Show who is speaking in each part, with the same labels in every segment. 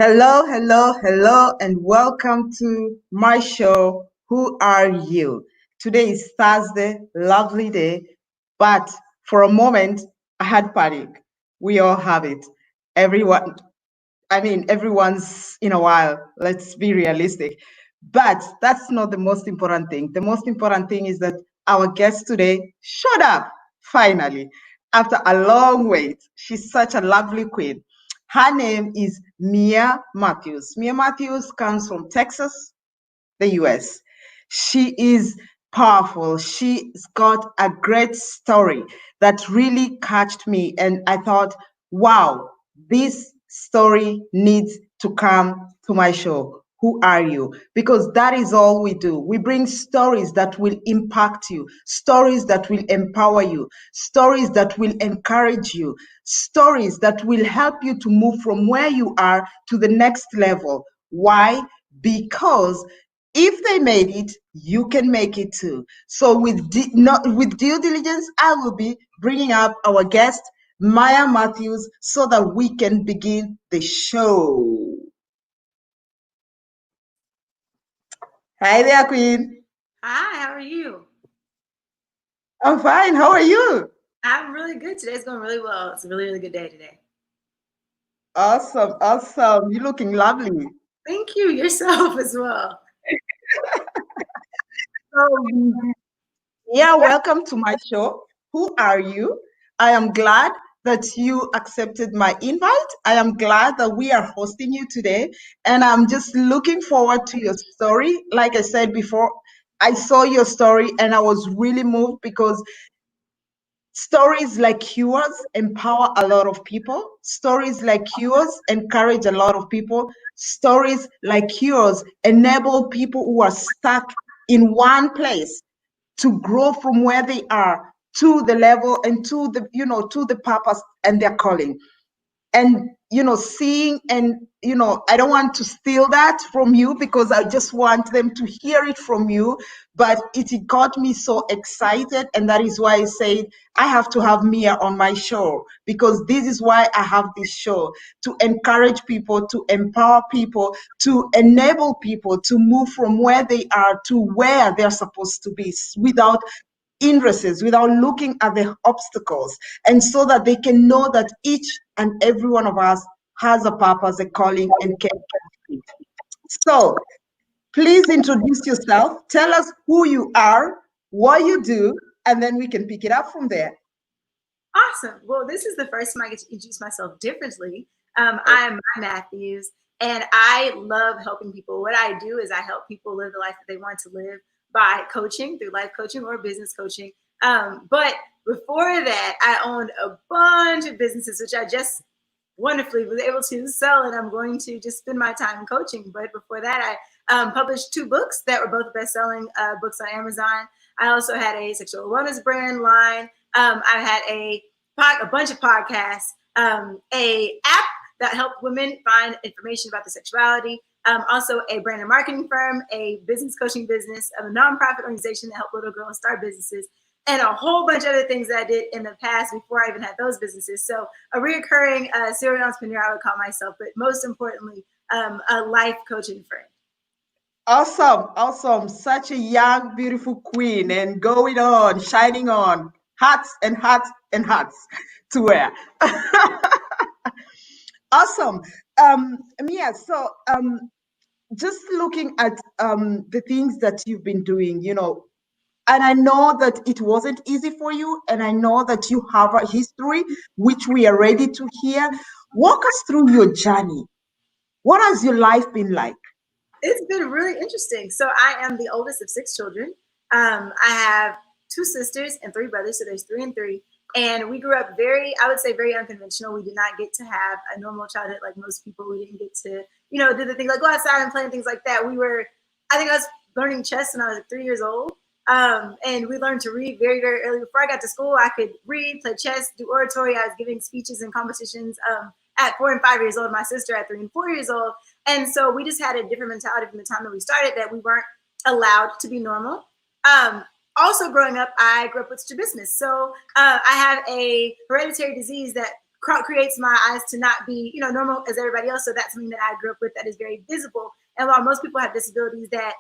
Speaker 1: Hello, hello, hello, and welcome to my show, Who Are You? Today is Thursday, lovely day, but for a moment, I had panic. We all have it. Everyone, everyone's in a while. Let's be realistic. But that's not the most important thing. The most important thing is that our guest today showed up finally after a long wait. She's such a lovely queen. Her name is Myi Matthews. Myi Matthews comes from Texas, the US. She is powerful. She's got a great story that really catched me. And I thought, wow, this story needs to come to my show. Who are you? Because that is all we do. We bring stories that will impact you, stories that will empower you, stories that will encourage you, stories that will help you to move from where you are to the next level. Why? Because if they made it, you can make it too. So with due diligence, I will be bringing up our guest, Myi Matthews, so that we can begin the show. Hi there, Queen.
Speaker 2: Hi, how are you?
Speaker 1: I'm fine. How are you?
Speaker 2: I'm really good. Today's going really well. It's a really, really good day today.
Speaker 1: Awesome, awesome. You're looking lovely.
Speaker 2: Thank you. Yourself as well.
Speaker 1: So, yeah, welcome to my show. Who are you? I am glad that you accepted my invite. I am glad that we are hosting you today. And I'm just looking forward to your story. Like I said before, I saw your story and I was really moved because stories like yours empower a lot of people. Stories like yours encourage a lot of people. Stories like yours enable people who are stuck in one place to grow from where they are to the level and to the to the purpose and their calling. And seeing, and I don't want to steal that from you because I just want them to hear it from you, but it got me so excited, and that is why I said I have to have Mia on my show, because this is why I have this show: to encourage people, to empower people, to enable people to move from where they are to where they're supposed to be without hindrances, without looking at the obstacles, and so that they can know that each and every one of us has a purpose, a calling, and can complete. So please introduce yourself. Tell us who you are, what you do, and then we can pick it up from there.
Speaker 2: Awesome. Well, this is the first time I get to introduce myself differently. I am Myi Matthews, and I love helping people. What I do is I help people live the life that they want to live by coaching, through life coaching or business coaching. But before that, I owned a bunch of businesses, which I just wonderfully was able to sell, and I'm going to just spend my time coaching. But before that, I published 2 books that were both best-selling books on Amazon. I also had a sexual wellness brand line. I had a bunch of podcasts, a app that helped women find information about the sexuality, also a brand and marketing firm, a business coaching business, a nonprofit organization that helped little girls start businesses, and a whole bunch of other things that I did in the past before I even had those businesses. So a reoccurring serial entrepreneur, I would call myself, but most importantly, a life coaching friend.
Speaker 1: Awesome, awesome. Such a young, beautiful queen, and going on, shining on. Hats and hats and hats to wear. Awesome. Mia, so just looking at the things that you've been doing, and I know that it wasn't easy for you, and I know that you have a history, which we are ready to hear. Walk us through your journey. What has your life been like?
Speaker 2: It's been really interesting. So I am the oldest of 6 children. I have 2 sisters and 3 brothers, so there's 3 and 3. And we grew up very, I would say, very unconventional. We did not get to have a normal childhood like most people. We didn't get to, do the things like go outside and play and things like that. I think I was learning chess when I was like 3 years old. And we learned to read very, very early. Before I got to school, I could read, play chess, do oratory. I was giving speeches and competitions at 4 and 5 years old. My sister at 3 and 4 years old. And so we just had a different mentality from the time that we started, that we weren't allowed to be normal. Also growing up, I grew up with strabismus. So I have a hereditary disease that creates my eyes to not be, normal as everybody else. So that's something that I grew up with that is very visible. And while most people have disabilities that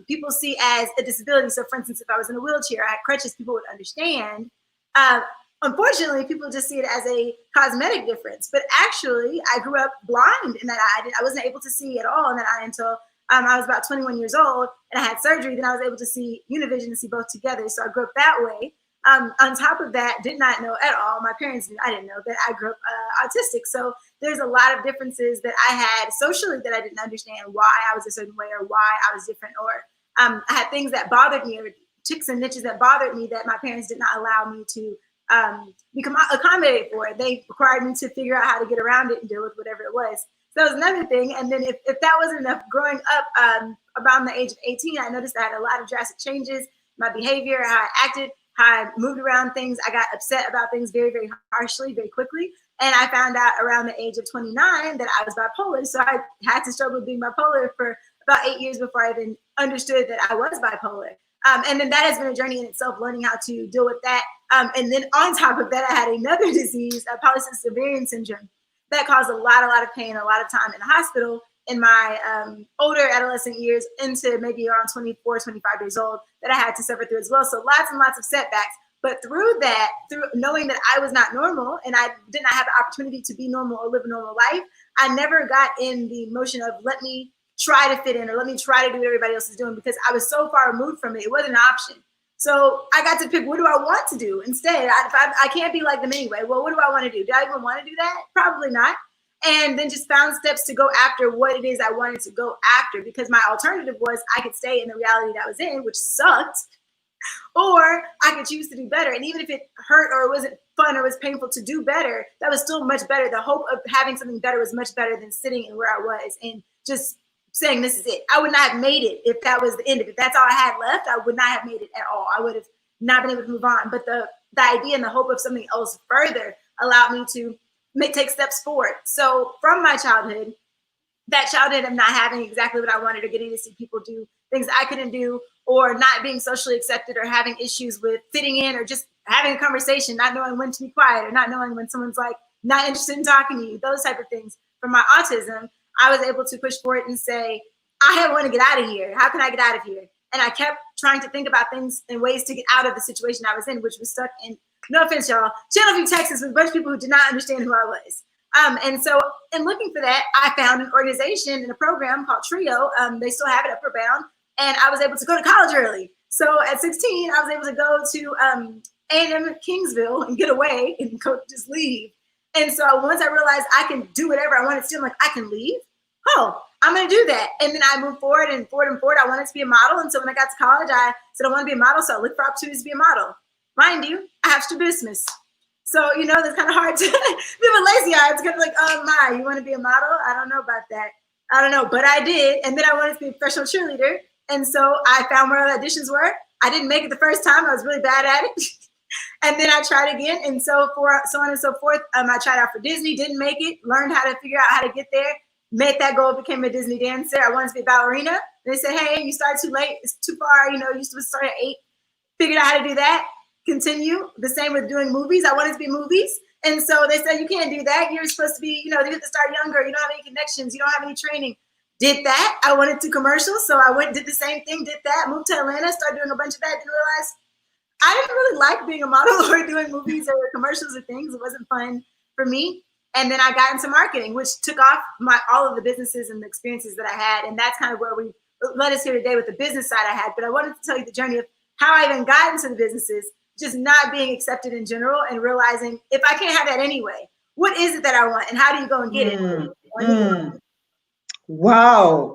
Speaker 2: people see as a disability, so for instance, if I was in a wheelchair, I had crutches, people would understand. Uh, Unfortunately, people just see it as a cosmetic difference. But actually, I grew up blind in that eye. I wasn't able to see at all in that eye until I was about 21 years old, and I had surgery. Then I was able to see univision and see both together. So I grew up that way. On top of that, did not know at all. My parents I didn't know that I grew up autistic. So there's a lot of differences that I had socially that I didn't understand why I was a certain way or why I was different. Or I had things that bothered me or ticks and niches that bothered me that my parents did not allow me to become accommodated for it. They required me to figure out how to get around it and deal with whatever it was. So that was another thing. And then if that wasn't enough, growing up around the age of 18, I noticed I had a lot of drastic changes, my behavior, how I acted, how I moved around things. I got upset about things very, very harshly, very quickly. And I found out around the age of 29 that I was bipolar. So I had to struggle with being bipolar for about 8 years before I even understood that I was bipolar. And then that has been a journey in itself, learning how to deal with that. And then on top of that, I had another disease, polycystic ovarian syndrome, that caused a lot of pain, a lot of time in the hospital in my older adolescent years into maybe around 24, 25 years old, that I had to suffer through as well. So lots and lots of setbacks. But through that, through knowing that I was not normal and I did not have the opportunity to be normal or live a normal life, I never got in the motion of let me try to fit in or let me try to do what everybody else is doing, because I was so far removed from it. It wasn't an option. So I got to pick, what do I want to do instead? I can't be like them anyway. Well, what do I want to do? Do I even want to do that? Probably not. And then just found steps to go after what it is I wanted to go after, because my alternative was I could stay in the reality that I was in, which sucked, or I could choose to do better. And even if it hurt or it wasn't fun or was painful to do better, that was still much better. The hope of having something better was much better than sitting in where I was and just saying this is it. I would not have made it if that was the end of it. That's all I had left. I would not have made it at all. I would have not been able to move on. But the idea and the hope of something else further allowed me to take steps forward. So from my childhood, that childhood of not having exactly what I wanted, or getting to see people do things I couldn't do, or not being socially accepted, or having issues with fitting in, or just having a conversation, not knowing when to be quiet, or not knowing when someone's like not interested in talking to you, those type of things. From my autism, I was able to push forward and say, I want to get out of here. How can I get out of here? And I kept trying to think about things and ways to get out of the situation I was in, which was stuck in, no offense, y'all, Channel View, Texas, with a bunch of people who did not understand who I was. And so in looking for that, I found an organization and a program called Trio. They still have it, Upward Bound. And I was able to go to college early. So at 16, I was able to go to A&M Kingsville and get away and just leave. And so once I realized I can do whatever I wanted to do, I'm like, I can leave? Oh, I'm going to do that. And then I moved forward and forward and forward. I wanted to be a model. And so when I got to college, I said, I want to be a model. So I looked for opportunities to be a model. Mind you, I have strabismus. So, that's kind of hard to be a lazy eye. It's kind of like, oh, my, you want to be a model? I don't know about that. I don't know, but I did. And then I wanted to be a professional cheerleader. And so I found where all the auditions were. I didn't make it the first time. I was really bad at it. And then I tried again. And so on and so forth. I tried out for Disney, didn't make it, learned how to figure out how to get there, made that goal, became a Disney dancer. I wanted to be a ballerina. And they said, hey, you started too late. It's too far. You used to start at 8. Figured out how to do that. Continue. The same with doing movies. I wanted to be movies. And so they said, you can't do that. You're supposed to be, you have to start younger. You don't have any connections. You don't have any training. Did that. I wanted to commercials. So I went, did the same thing, did that, moved to Atlanta, started doing a bunch of that, didn't realize I didn't really like being a model or doing movies or commercials or things. It wasn't fun for me. And then I got into marketing, which took off all of the businesses and the experiences that I had. And that's kind of where we led us here today with the business side I had. But I wanted to tell you the journey of how I even got into the businesses, just not being accepted in general and realizing if I can't have that anyway, what is it that I want and how do you go and get it?
Speaker 1: Wow.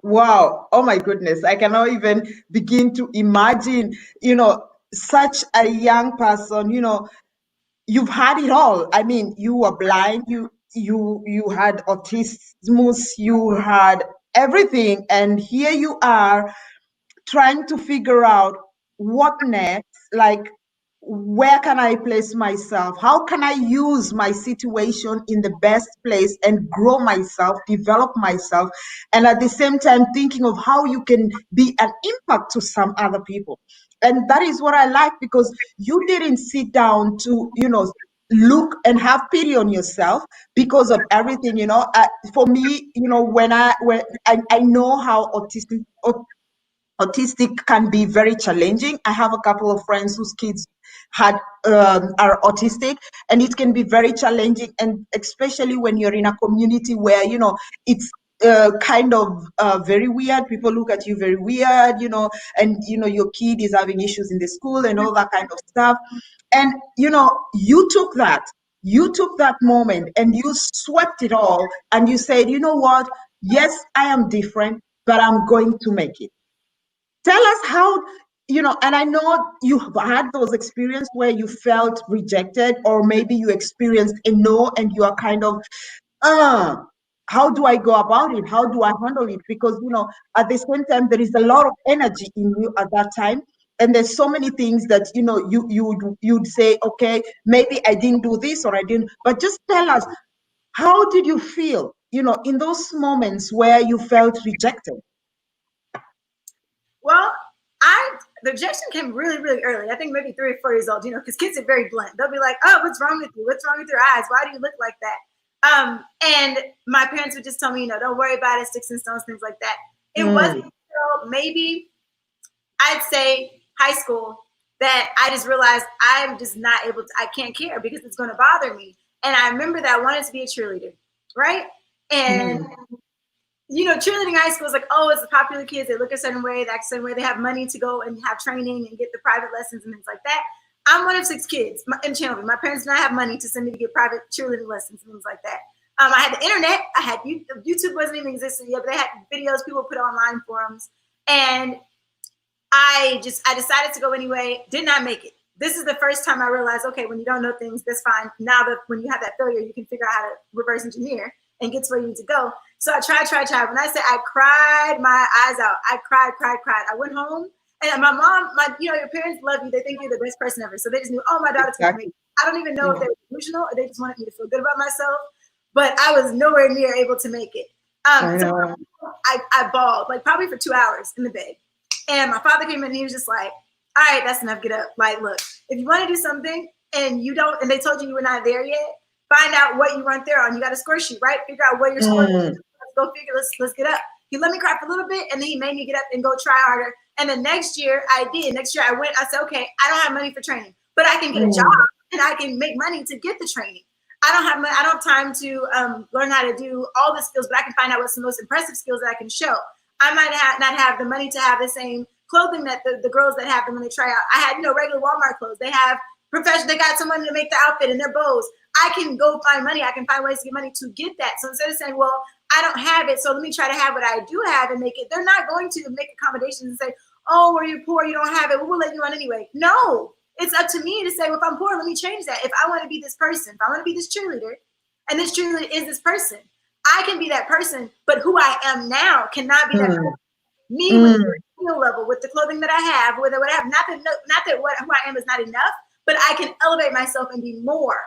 Speaker 1: Oh my goodness. I cannot even begin to imagine, such a young person, you've had it all. I mean, you were blind, you had autism, you had everything. And here you are trying to figure out what next, like, where can I place myself? How can I use my situation in the best place and grow myself, develop myself, and at the same time thinking of how you can be an impact to some other people. And that is what I like, because you didn't sit down to, look and have pity on yourself because of everything, for me, when I know how autistic can be very challenging. I have a couple of friends whose kids had are autistic, and it can be very challenging, and especially when you're in a community where it's kind of very weird. People look at you very weird, and your kid is having issues in the school and all that kind of stuff. And you took that moment and you swept it all, and you said, you know what? Yes, I am different, but I'm going to make it. Tell us how, and I know you've had those experiences where you felt rejected, or maybe you experienced a no and you are kind of, uh, how do I go about it? How do I handle it? Because, at the same time, there is a lot of energy in you at that time. And there's so many things that, you'd say, okay, maybe I didn't do this or I didn't, but just tell us, how did you feel, in those moments where you felt rejected?
Speaker 2: Well, the rejection came really, really early. I think maybe 3 or 4 years old, because kids are very blunt. They'll be like, "Oh, what's wrong with you? What's wrong with your eyes? Why do you look like that?" And my parents would just tell me, don't worry about it, sticks and stones, things like that. It wasn't until maybe I'd say high school that I just realized I'm just not able to, I can't care because it's going to bother me. And I remember that I wanted to be a cheerleader, right? And cheerleading high school is like, oh, it's the popular kids. They look a certain way, they act a certain way. They have money to go and have training and get the private lessons and things like that. I'm one of 6 kids in Chandler. My parents did not have money to send me to get private cheerleading lessons and things like that. I had the internet. I had YouTube wasn't even existing yet, but they had videos people put online forums. And I decided to go anyway. Did not make it. This is the first time I realized, okay, when you don't know things, that's fine. Now that when you have that failure, you can figure out how to reverse engineer and get to where you need to go. So I tried. When I say I cried my eyes out, I cried. I went home, and my mom, your parents love you. They think you're the best person ever. So they just knew, oh, my daughter's going to make it. I don't even know if they were delusional or they just wanted me to feel good about myself. But I was nowhere near able to make it. So I bawled, like probably for 2 hours in the bed. And my father came in and he was just like, all right, that's enough. Get up. Like, look, if you want to do something and you don't, and they told you were not there yet, find out what you weren't there on. You got a score sheet, right? Figure out where your score is. Let's go figure. Let's get up. He let me cry for a little bit, and then he made me get up and go try harder. And the next year I did. Next year I went. I said, okay, I don't have money for training, but I can get a job and I can make money to get the training. I don't have money. I don't have time to learn how to do all the skills, but I can find out what's the most impressive skills that I can show. I might not have the money to have the same clothing that the girls that have them when they try out. I had, regular Walmart clothes. They have professional. They got someone to make the outfit and their bows. I can go find money. I can find ways to get money to get that. So instead of saying, well, I don't have it, so let me try to have what I do have and make it. They're not going to make accommodations and say, oh, well, you're poor, you don't have it. Well, we'll let you on anyway. No, it's up to me to say, well, if I'm poor, let me change that. If I want to be this person, if I want to be this cheerleader, and this cheerleader is this person, I can be that person, but who I am now cannot be that person. Me with the skill level, with the clothing that I have, with what I have, not that who I am is not enough, but I can elevate myself and be more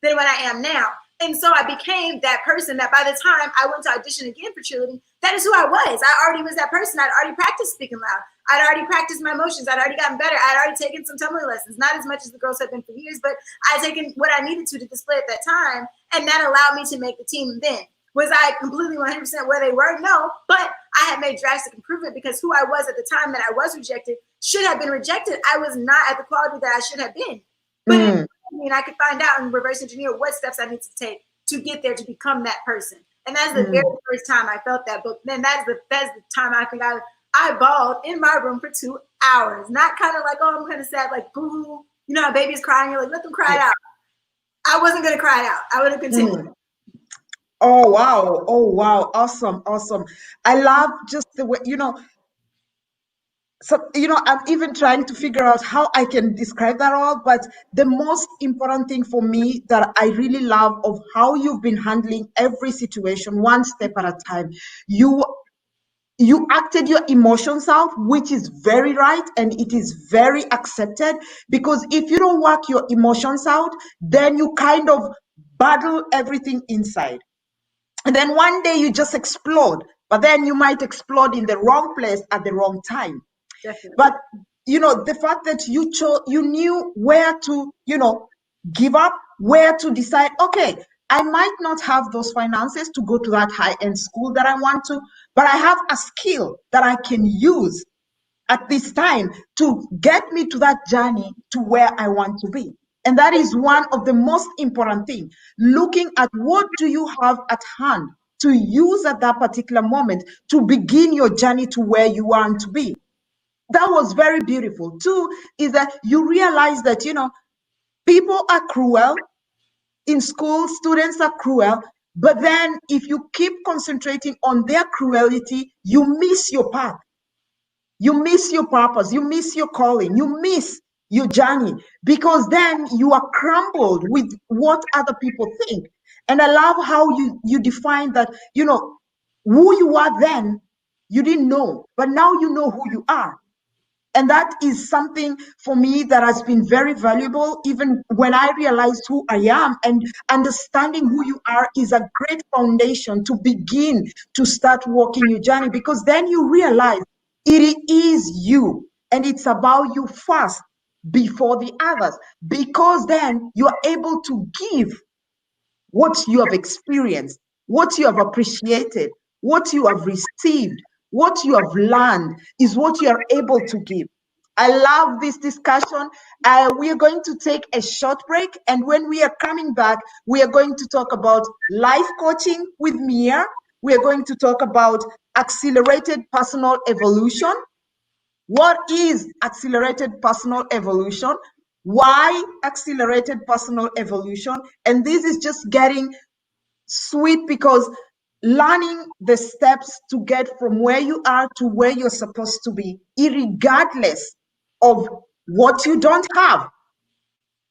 Speaker 2: than what I am now. And so I became that person that by the time I went to audition again for cheerleading, that is who I was. I already was that person. I'd already practiced speaking loud. I'd already practiced my emotions. I'd already gotten better. I'd already taken some tumbling lessons, not as much as the girls had been for years, but I'd taken what I needed to display at that time. And that allowed me to make the team then. Was I completely 100% where they were? No, but I had made drastic improvement because who I was at the time that I was rejected should have been rejected. I was not at the quality that I should have been. But I could find out and reverse engineer what steps I need to take to get there to become that person. And that's the very first time I felt that. But then that's the time I think I bawled in my room for 2 hours. Not kind of like, oh, I'm kind of sad, like boo. You know how babies crying, you're like, let them cry it out. I wasn't going to cry it out. I would have continued.
Speaker 1: Oh, wow. Awesome. I love just the way, so, I'm even trying to figure out how I can describe that all, but the most important thing for me that I really love of how you've been handling every situation one step at a time. You acted your emotions out, which is very right, and it is very accepted, because if you don't work your emotions out, then you kind of battle everything inside. And then one day you just explode, but then you might explode in the wrong place at the wrong time.
Speaker 2: Definitely.
Speaker 1: But, the fact that you knew where to, give up where to decide, okay, I might not have those finances to go to that high-end school that I want to, but I have a skill that I can use at this time to get me to that journey to where I want to be. And that is one of the most important things. Looking at what do you have at hand to use at that particular moment to begin your journey to where you want to be. That was very beautiful. Two is that you realize that, people are cruel. In school, students are cruel. But then if you keep concentrating on their cruelty, you miss your path. You miss your purpose, you miss your calling, you miss your journey, because then you are crumbled with what other people think. And I love how you define that, who you are then, you didn't know, but now you know who you are. And that is something for me that has been very valuable, even when I realized who I am. And understanding who you are is a great foundation to begin to start walking your journey, because then you realize it is you and it's about you first before the others, because then you are able to give what you have experienced, what you have appreciated, what you have received, what you have learned is what you are able to give. I love this discussion. We are going to take a short break, and when we are coming back, we are going to talk about life coaching with Mia. We are going to talk about accelerated personal evolution. What is accelerated personal evolution? Why accelerated personal evolution? And this is just getting sweet, because learning the steps to get from where you are to where you're supposed to be, regardless of what you don't have,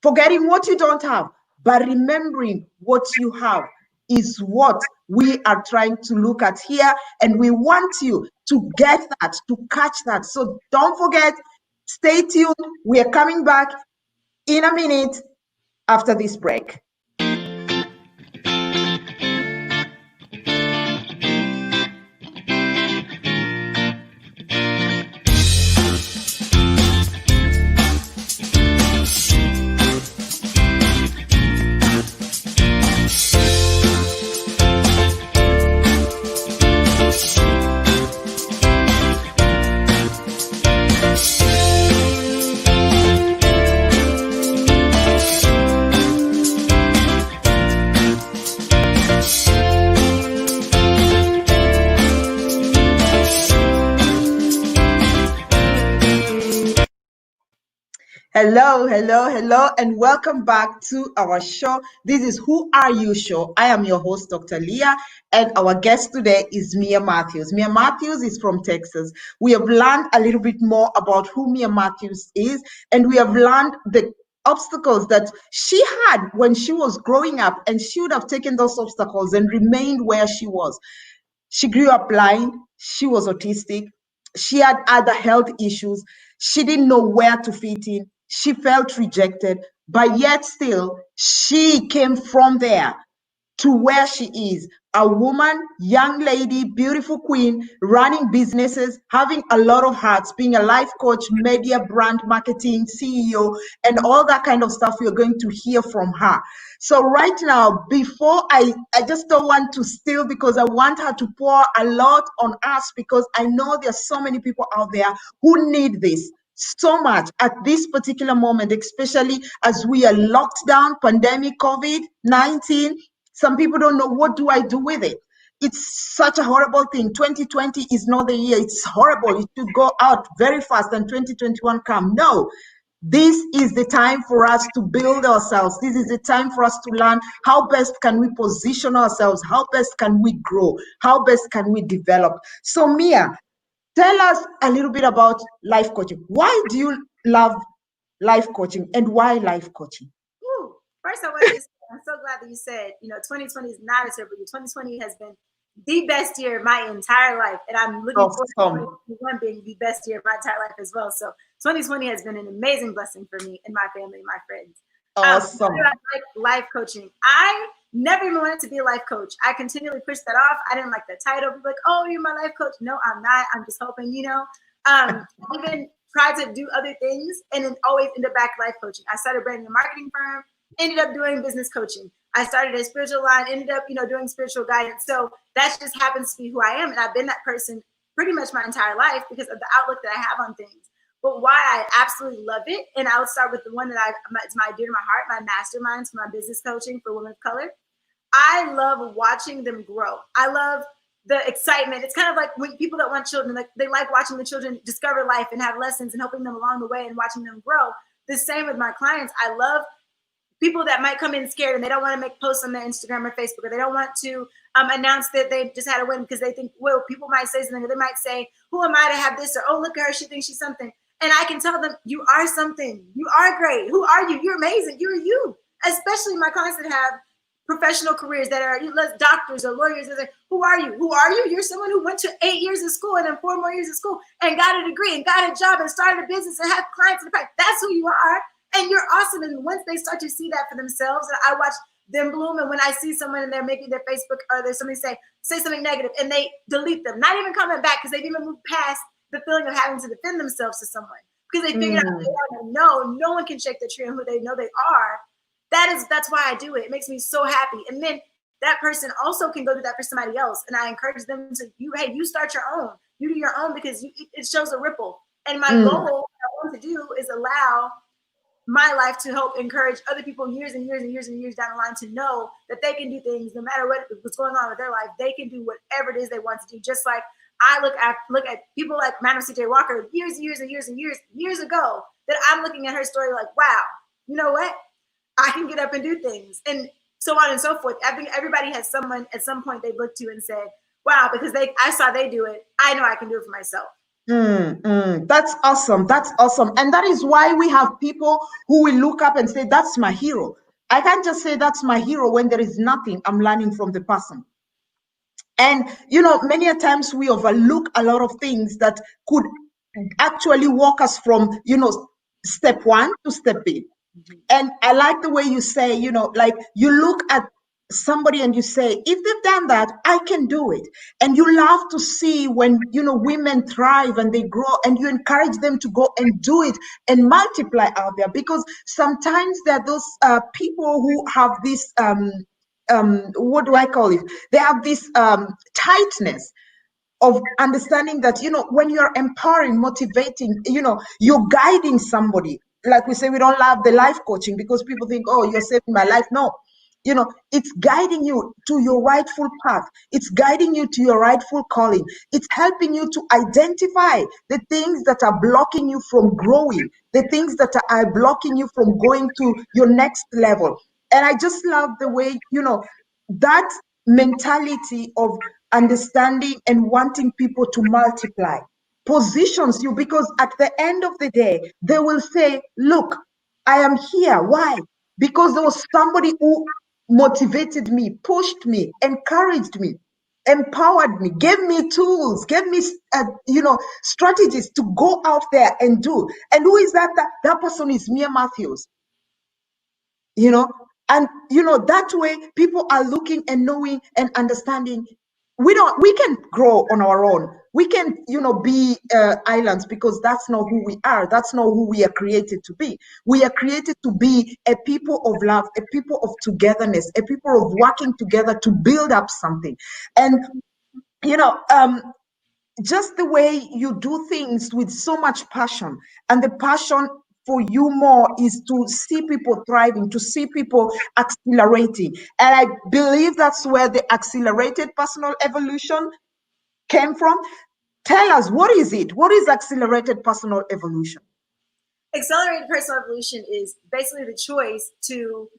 Speaker 1: forgetting what you don't have, but remembering what you have is what we are trying to look at here. And we want you to get that, to catch that. So don't forget, stay tuned. We are coming back in a minute after this break. Hello, hello, hello, and welcome back to our show. This is Who Are You Show. I am your host, Dr. Leah, and our guest today is Myi Matthews. Myi Matthews is from Texas. We have learned a little bit more about who Myi Matthews is, and we have learned the obstacles that she had when she was growing up, and she would have taken those obstacles and remained where she was. She grew up blind. She was autistic. She had other health issues. She didn't know where to fit in. She felt rejected, but yet still, she came from there to where she is, a woman, young lady, beautiful queen, running businesses, having a lot of hats, being a life coach, media, brand marketing, CEO, and all that kind of stuff. We're going to hear from her. So right now, before I just don't want to steal, because I want her to pour a lot on us, because I know there's so many people out there who need this so much at this particular moment, especially as we are locked down, pandemic, COVID-19. Some people don't know, what do I do with it? It's such a horrible thing. 2020 is not the year. It's horrible. It should go out very fast and 2021 come. No, this is the time for us to build ourselves. This is the time for us to learn how best can we position ourselves, how best can we grow, how best can we develop. So Mia, tell us a little bit about life coaching. Why do you love life coaching, and why life coaching?
Speaker 2: Ooh, first, I want to say I'm so glad that you said, 2020 is not a terrible year. 2020 has been the best year of my entire life, and I'm looking forward to 2021 being the best year of my entire life as well. So 2020 has been an amazing blessing for me and my family and my friends.
Speaker 1: Awesome.
Speaker 2: I like life coaching. I never even wanted to be a life coach. I continually pushed that off. I didn't like the title. People like, oh, you're my life coach. No, I'm not. I'm just hoping, even tried to do other things and then always ended back life coaching. I started a brand new marketing firm. ended up doing business coaching. I started a spiritual line, ended up, doing spiritual guidance. So that just happens to be who I am. And I've been that person pretty much my entire life because of the outlook that I have on things. But why I absolutely love it, and I would start with the one that it's my dear to my heart, my masterminds for my business coaching for women of color. I love watching them grow. I love the excitement. It's kind of like when people that want children, like they like watching the children discover life and have lessons and helping them along the way and watching them grow. The same with my clients. I love people that might come in scared and they don't want to make posts on their Instagram or Facebook, or they don't want to announce that they just had a win because they think, well, people might say something, or they might say, who am I to have this? Or, oh, look at her, she thinks she's something. And I can tell them, you are something. You are great. Who are you? You're amazing. You're you. Especially my clients that have professional careers that are doctors or lawyers. Like, who are you? Who are you? You're someone who went to 8 years of school and then 4 more years of school and got a degree and got a job and started a business and have clients in the practice. That's who you are. And you're awesome. And once they start to see that for themselves, and I watch them bloom. And when I see someone in there, maybe their Facebook or there's somebody say something negative and they delete them, not even comment back because they've even moved past the feeling of having to defend themselves to someone because they figured out they are no one can shake the tree on who they know they are. That's why I do it. It makes me so happy. And then that person also can go do that for somebody else. And I encourage them to, you start your own. You do your own because it shows a ripple. And my goal, what I want to do is allow my life to help encourage other people years and years and years and years down the line to know that they can do things no matter what's going on with their life. They can do whatever it is they want to do. Just like I look at people like Madam C.J. Walker years ago that I'm looking at her story like, wow, you know what? I can get up and do things, and so on and so forth. I think everybody has someone at some point they've looked to and said, wow, because I saw they do it. I know I can do it for myself.
Speaker 1: That's awesome. That's awesome. And that is why we have people who will look up and say, that's my hero. I can't just say that's my hero when there is nothing I'm learning from the person. And, many a times we overlook a lot of things that could actually walk us from, step 1 to step 8. And I like the way you say, like you look at somebody and you say, if they've done that, I can do it. And you love to see when, women thrive and they grow and you encourage them to go and do it and multiply out there. Because sometimes there are those people who have this, what do I call it? They have this tightness of understanding that, when you're empowering, motivating, you're guiding somebody. Like we say, we don't love the life coaching because people think, oh, you're saving my life. No, it's guiding you to your rightful path. It's guiding you to your rightful calling. It's helping you to identify the things that are blocking you from growing, the things that are blocking you from going to your next level. And I just love the way, that mentality of understanding and wanting people to multiply positions you, because at the end of the day, they will say, look, I am here. Why? Because there was somebody who motivated me, pushed me, encouraged me, empowered me, gave me tools, gave me, strategies to go out there and do. And who is that? That person is Myi Matthews. And that way people are looking and knowing and understanding we can grow on our own. We can be islands, because that's not who we are. That's not who we are created to be. We are created to be a people of love, a people of togetherness, a people of working together to build up something. And just the way you do things with so much passion, and the passion for you more is to see people thriving, to see people accelerating. And I believe that's where the accelerated personal evolution came from. Tell us, what is it? What is accelerated personal evolution?
Speaker 2: Accelerated personal evolution is basically the choice to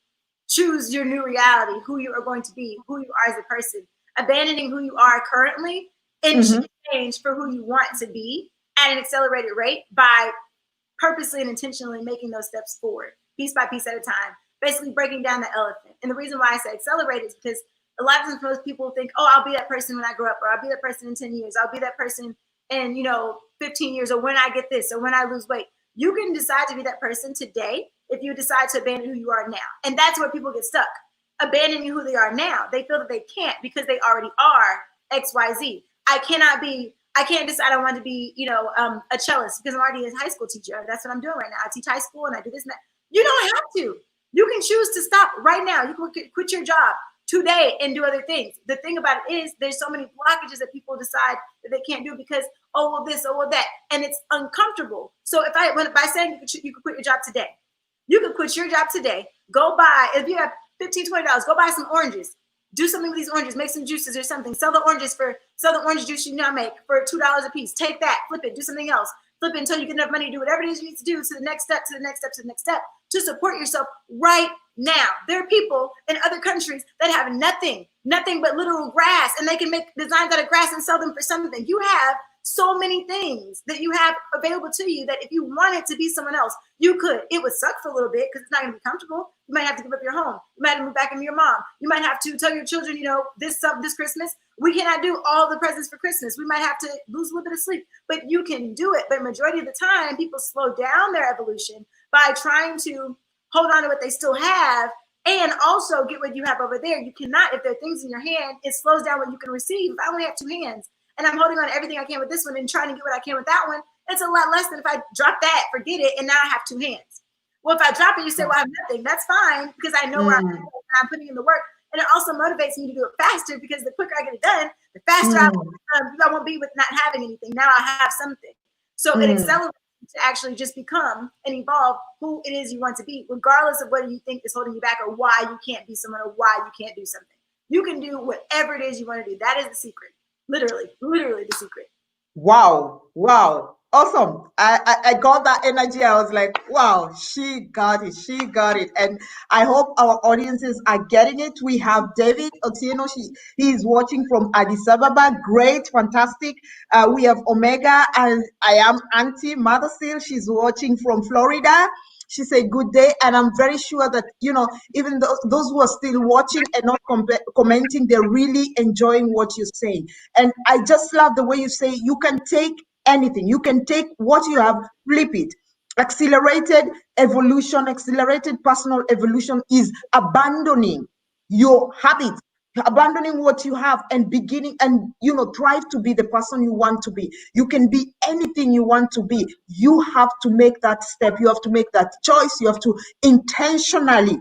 Speaker 2: choose your new reality, who you are going to be, who you are as a person, abandoning who you are currently and change for who you want to be at an accelerated rate by purposely and intentionally making those steps forward, piece by piece at a time, basically breaking down the elephant. And the reason why I say accelerate is because a lot of times most people think, oh, I'll be that person when I grow up, or I'll be that person in 10 years, I'll be that person in 15 years, or when I get this, or when I lose weight. You can decide to be that person today if you decide to abandon who you are now. And that's where people get stuck, abandoning who they are now. They feel that they can't because they already are XYZ. I can't decide I want to be, a cellist because I'm already a high school teacher. That's what I'm doing right now. I teach high school and I do this and that. You don't have to. You can choose to stop right now. You can quit your job today and do other things. The thing about it is there's so many blockages that people decide that they can't do because, oh, well, this, oh, well, that. And it's uncomfortable. So by saying you could quit your job today, you could quit your job today, go buy, if you have $15, $20, go buy some oranges. Do something with these oranges, make some juices or something. Sell the orange juice you now make for $2 a piece. Take that, flip it, do something else. Flip it until you get enough money to do whatever it is you need to do to the next step, to the next step, to the next step, to support yourself right now. There are people in other countries that have nothing but literal grass, and they can make designs out of grass and sell them for something. You have so many things that you have available to you that if you wanted to be someone else, you could. It would suck for a little bit because it's not going to be comfortable. You might have to give up your home. You might have to move back into your mom. You might have to tell your children, this Christmas, we cannot do all the presents for Christmas. We might have to lose a little bit of sleep, but you can do it. But majority of the time, people slow down their evolution by trying to hold on to what they still have and also get what you have over there. You cannot, if there are things in your hand, it slows down what you can receive. If I only have two hands, and I'm holding on to everything I can with this one and trying to get what I can with that one, it's a lot less than if I drop that, forget it, and now I have two hands. Well, if I drop it, you say, well, I have nothing. That's fine because I know where I'm putting in the work. And it also motivates me to do it faster because the quicker I get it done, the faster I won't be with not having anything. Now I have something. So it accelerates to actually just become and evolve who it is you want to be, regardless of whether you think is holding you back or why you can't be someone or why you can't do something. You can do whatever it is you want to do. That is the secret. Literally the secret.
Speaker 1: Wow. Awesome. I got that energy. I was like, wow, she got it. And I hope our audiences are getting it. We have David Otieno. He is watching from Addis Ababa. Great, fantastic. We have Omega, and I am Auntie Mother Seal. She's watching from Florida. She said, good day. And I'm very sure that, even those who are still watching and not commenting, they're really enjoying what you're saying. And I just love the way you say you can take anything. You can take what you have, flip it. Accelerated personal evolution is abandoning your habits, abandoning what you have and beginning and thrive to be the person you want to be. You can be anything you want to be. You have to make that step. You have to make that choice. You have to intentionally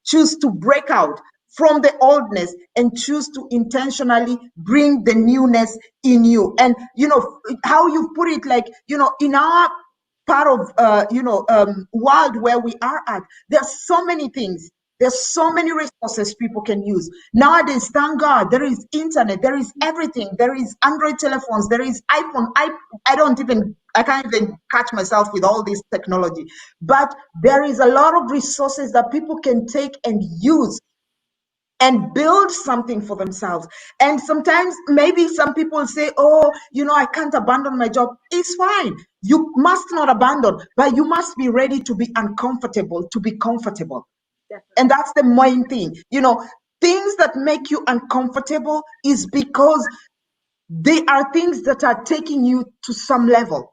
Speaker 1: choose to break out from the oldness and choose to intentionally bring the newness in you. And how you put it, like, in our part of world where we are at, there's so many things. There's so many resources people can use. Nowadays, thank God, there is internet, there is everything. There is Android telephones, there is iPhone. I can't even catch myself with all this technology. But there is a lot of resources that people can take and use and build something for themselves. And sometimes maybe some people say, oh, I can't abandon my job. It's fine. You must not abandon, but you must be ready to be uncomfortable, to be comfortable. Definitely. And that's the main thing. Things that make you uncomfortable is because they are things that are taking you to some level.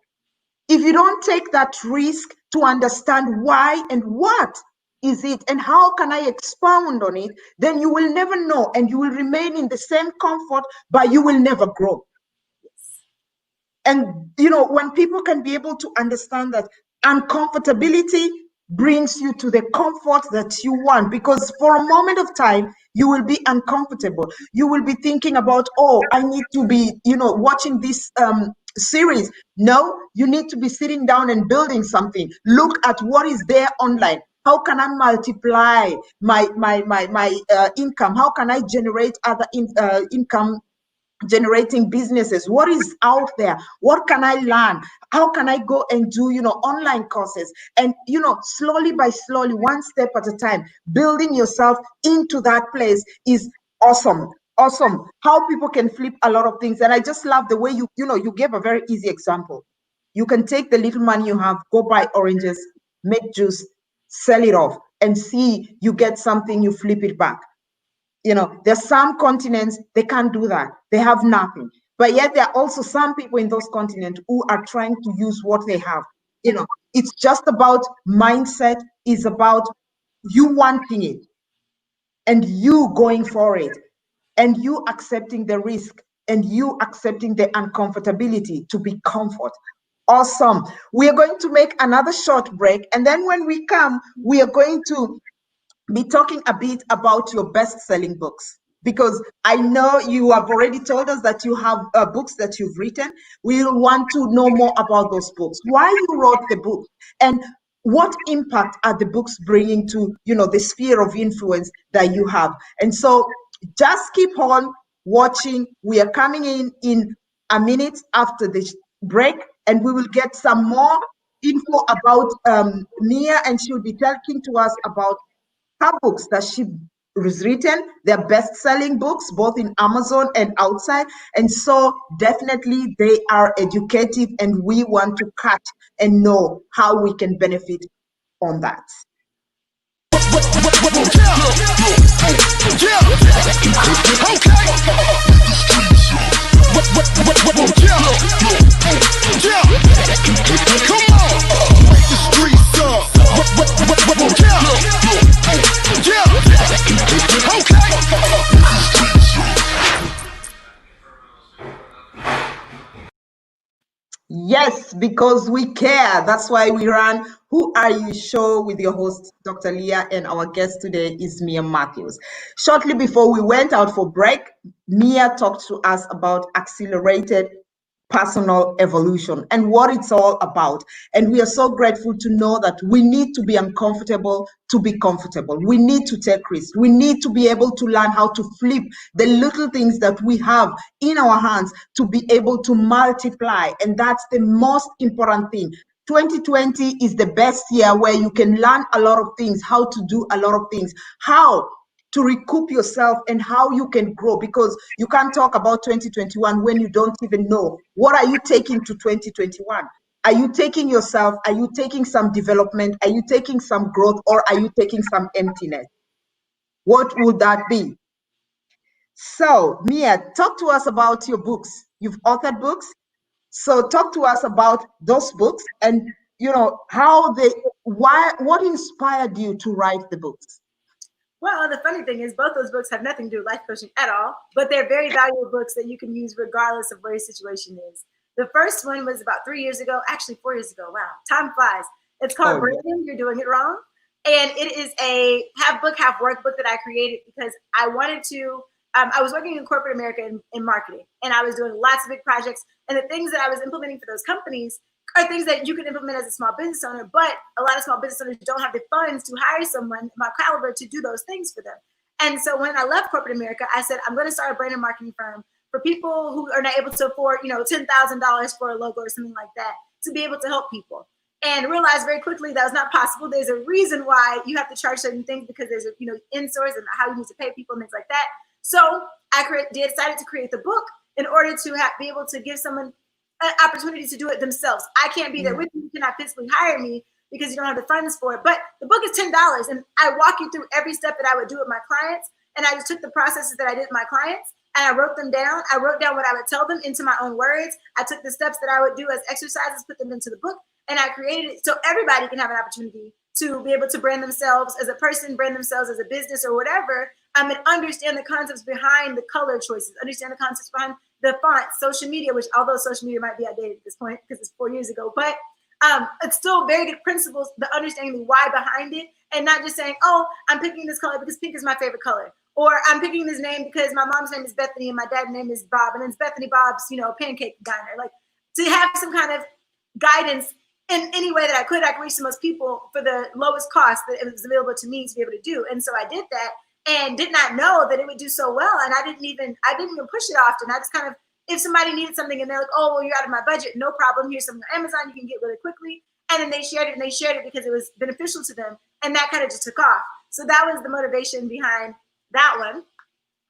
Speaker 1: If you don't take that risk to understand why and what is it and how can I expound on it, then you will never know and you will remain in the same comfort, but you will never grow. And, when people can be able to understand that uncomfortability brings you to the comfort that you want, because for a moment of time, you will be uncomfortable. You will be thinking about, oh, I need to be, watching this series. No, you need to be sitting down and building something. Look at what is there online. How can I multiply my income? How can I generate other income generating businesses? What is out there? What can I learn? How can I go and do online courses? And slowly by slowly, one step at a time, building yourself into that place is awesome. How people can flip a lot of things. And I just love the way you gave a very easy example. You can take the little money you have, go buy oranges, make juice, sell it off, and see you get something, you flip it back. There's some continents, they can't do that. They have nothing. But yet there are also some people in those continents who are trying to use what they have. It's just about mindset, is about you wanting it and you going for it and you accepting the risk and you accepting the uncomfortability to be comfort. Awesome. We are going to make another short break. And then when we come, we are going to be talking a bit about your best-selling books, because I know you have already told us that you have books that you've written. We want to know more about those books, why you wrote the book, and what impact are the books bringing to, the sphere of influence that you have. And so just keep on watching. We are coming in a minute after the break, and we will get some more info about Mia, and she'll be talking to us about her books that she has written. They're best-selling books, both in Amazon and outside. And so definitely they are educative, and we want to catch and know how we can benefit on that. Yes, because we care. That's why we run Who Are You show with your host, Dr. Leah, and our guest today is Myi Matthews. Shortly before we went out for break, Mia talked to us about accelerated personal evolution and what it's all about. And we are so grateful to know that we need to be uncomfortable to be comfortable. We need to take risks. We need to be able to learn how to flip the little things that we have in our hands to be able to multiply. And that's the most important thing. 2020 is the best year where you can learn a lot of things, how to do a lot of things, how to recoup yourself, and how you can grow, because you can't talk about 2021 when you don't even know what are you taking to 2021. Are you taking yourself? Are you taking some development? Are you taking some growth? Or are you taking some emptiness? What would that be? So Mia, talk to us about your books. You've authored books, so talk to us about those books, and how what inspired you to write the books.
Speaker 2: Well, the funny thing is, both those books have nothing to do with life coaching at all, but they're very valuable books that you can use regardless of where your situation is. The first one was about 3 years ago, actually 4 years ago. Wow, time flies. It's called Branding, You're Doing It Wrong. And it is a half book, half workbook that I created because I wanted to. I was working in corporate America in marketing, and I was doing lots of big projects. And the things that I was implementing for those companies are things that you can implement as a small business owner, but a lot of small business owners don't have the funds to hire someone my caliber to do those things for them. And so when I left corporate America, I said, I'm going to start a brand and marketing firm for people who are not able to afford, $10,000 for a logo or something like that, to be able to help people. And realized very quickly that was not possible. There's a reason why you have to charge certain things, because there's in-source and how you need to pay people and things like that. So I decided to create the book in order to be able to give someone an opportunity to do it themselves. I can't be there with you. You cannot physically hire me because you don't have the funds for it. But the book is $10, and I walk you through every step that I would do with my clients. And I just took the processes that I did with my clients and I wrote them down. I wrote down what I would tell them into my own words. I took the steps that I would do as exercises, put them into the book, and I created it so everybody can have an opportunity to be able to brand themselves as a person, brand themselves as a business or whatever, and understand the concepts behind the color choices, understand the concepts behind the font, social media, which although social media might be outdated at this point because it's 4 years ago, but it's still very good principles, the understanding the why behind it, and not just saying, oh, I'm picking this color because pink is my favorite color, or I'm picking this name because my mom's name is Bethany and my dad's name is Bob, and it's Bethany Bob's, pancake diner. Like, to have some kind of guidance in any way that I could reach the most people for the lowest cost that it was available to me to be able to do. And so I did that and did not know that it would do so well. And I didn't even push it often. I just kind of, if somebody needed something and they're like, oh, well, you're out of my budget, no problem. Here's something on Amazon you can get really quickly. And then they shared it because it was beneficial to them. And that kind of just took off. So that was the motivation behind that one.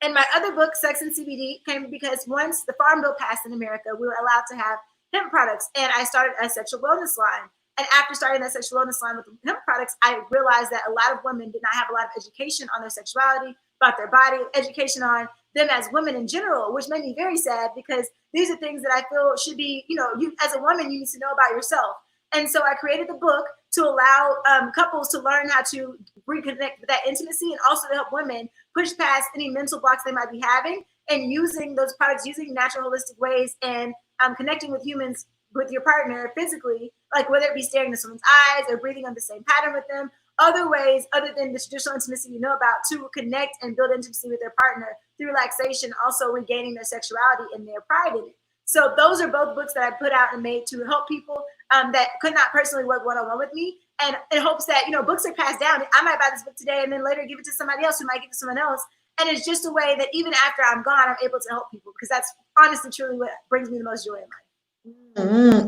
Speaker 2: And my other book, Sex and CBD, came because once the Farm Bill passed in America, we were allowed to have hemp products. And I started a sexual wellness line. And after starting that sexual wellness line with hemp products, I realized that a lot of women did not have a lot of education on their sexuality, about their body, education on them as women in general, which made me very sad because these are things that I feel should be, you as a woman, you need to know about yourself. And so I created the book to allow couples to learn how to reconnect with that intimacy, and also to help women push past any mental blocks they might be having, and using those products, using natural holistic ways, and connecting with humans with your partner physically, like whether it be staring into someone's eyes or breathing on the same pattern with them, other ways other than the traditional intimacy you know about to connect and build intimacy with their partner through relaxation, also regaining their sexuality and their pride in it. So those are both books that I put out and made to help people that could not personally work one-on-one with me. And in hopes that, books are passed down. I might buy this book today and then later give it to somebody else who might give it to someone else. And it's just a way that even after I'm gone, I'm able to help people, because that's honestly, truly what brings me the most joy in life.